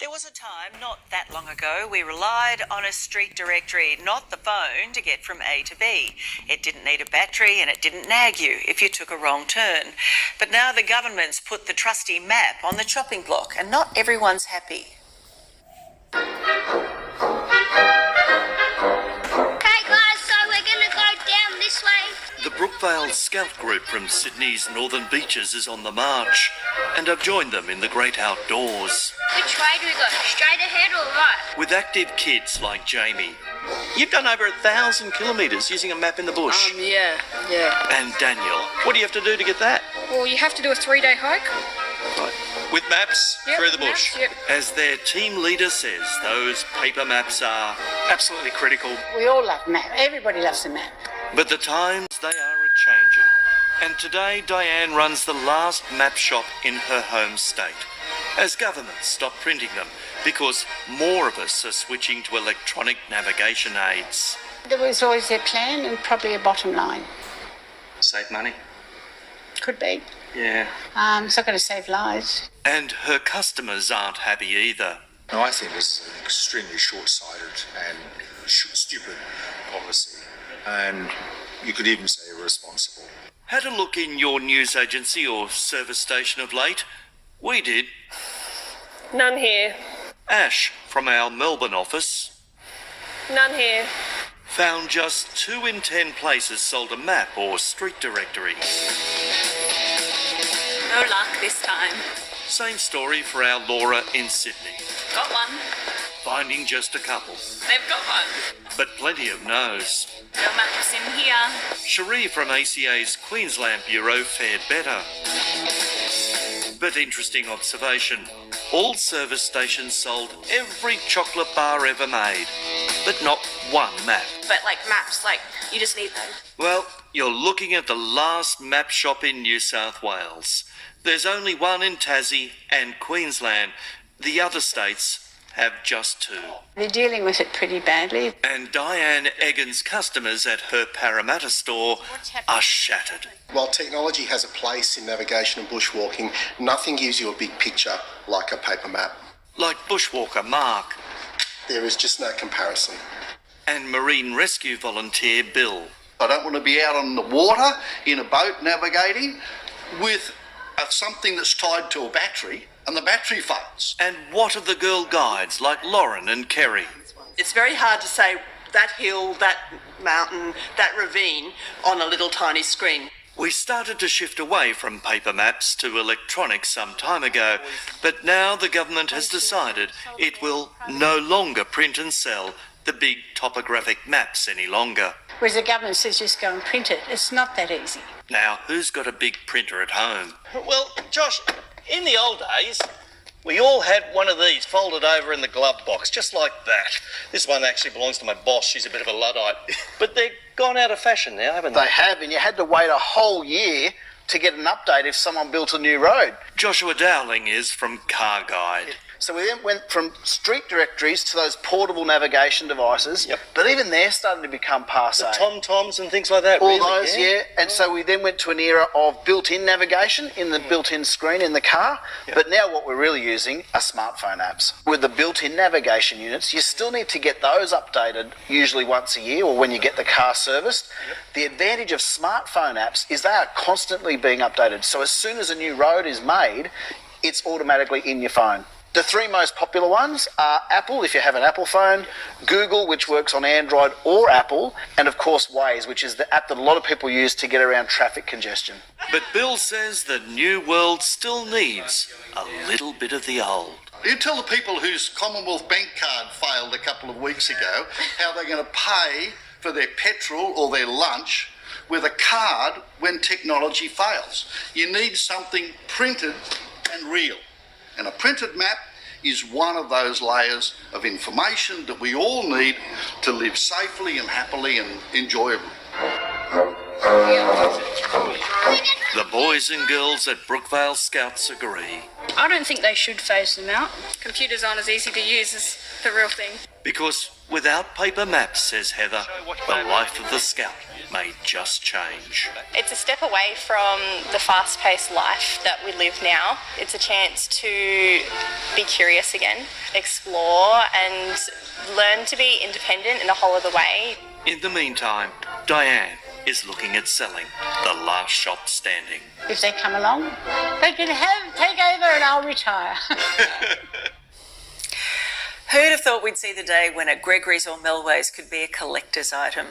There was a time not that long ago we relied on a street directory, not the phone, to get from A to B. It didn't need a battery and it didn't nag you if you took a wrong turn. But now the government's put the trusty map on the chopping block and not everyone's happy. Okay guys, so we're going to go down this way. The Brookvale Scout Group from Sydney's northern beaches is on the march, and I've joined them in the great outdoors. Which way do we go? Straight ahead or right? With active kids like Jamie. You've done over 1,000 kilometres using a map in the bush. Yeah. And Daniel. What do you have to do to get that? Well, you have to do a 3-day hike. Right. With maps through the bush. Yep. As their team leader says, those paper maps are absolutely critical. We all love map. Everybody loves a map. But the times, they are a-changing. And today, Diane runs the last map shop in her home state, as governments stop printing them, because more of us are switching to electronic navigation aids. There was always a plan and probably a bottom line. Save money. Could be. Yeah. It's not going to save lives. And her customers aren't happy either. No, I think it's an extremely short-sighted and stupid policy, and you could even say irresponsible. Had a look in your news agency or service station of late? We did. None here. Ash, from our Melbourne office, None here. found just 2 in 10 places sold a map or street directory. No luck this time. Same story for our Laura in Sydney, Got one. finding just a couple, They've got one. but plenty of no's. No maps in here. Cherie from ACA's Queensland Bureau fared better. But interesting observation, all service stations sold every chocolate bar ever made, but not one map. But like maps, like you just need them. Well, you're looking at the last map shop in New South Wales. There's only one in Tassie and Queensland. The other states have just 2. They're dealing with it pretty badly. And Diane Egan's customers at her Parramatta store are shattered. While technology has a place in navigation and bushwalking, nothing gives you a big picture like a paper map. Like bushwalker Mark There is just no comparison. and marine rescue volunteer Bill. I don't want to be out on the water in a boat navigating with something that's tied to a battery and the battery fails. And what of the girl guides like Lauren and Kerry? It's very hard to say that hill, that mountain, that ravine on a little tiny screen. We started to shift away from paper maps to electronic some time ago, but now the government has decided it will no longer print and sell the big topographic maps any longer. Whereas the government says just go and print it. It's not that easy. Now, who's got a big printer at home? Well, Josh, in the old days, we all had one of these folded over in the glove box, just like that. This one actually belongs to my boss. She's a bit of a Luddite. But they've gone out of fashion now, haven't they? They have, and you had to wait a whole year to get an update if someone built a new road. Joshua Dowling is from Car Guide. So we then went from street directories to those portable navigation devices. Yep. But even they're starting to become passé. The Tom-Toms and things like that, All really, those, yeah. And so we then went to an era of built-in navigation in the built-in screen in the car. Yep. But now what we're really using are smartphone apps. With the built-in navigation units, you still need to get those updated usually once a year or when you get the car serviced. Yep. The advantage of smartphone apps is they are constantly being updated. So as soon as a new road is made, it's automatically in your phone. The 3 most popular ones are Apple, if you have an Apple phone, Google, which works on Android or Apple, and of course Waze, which is the app that a lot of people use to get around traffic congestion. But Bill says the new world still needs a little bit of the old. You tell the people whose Commonwealth Bank card failed a couple of weeks ago how they're going to pay for their petrol or their lunch with a card when technology fails. You need something printed and real. And a printed map is one of those layers of information that we all need to live safely and happily and enjoyably. The boys and girls at Brookvale Scouts agree. I don't think they should phase them out. Computers aren't as easy to use as the real thing. Because without paper maps, says Heather, the life of the Scout may just change. It's a step away from the fast-paced life that we live now. It's a chance to be curious again, explore and learn to be independent in a whole other way. In the meantime, Diane is looking at selling the last shop standing. If they come along, they can take over and I'll retire. Who'd have thought we'd see the day when a Gregory's or Melways could be a collector's item?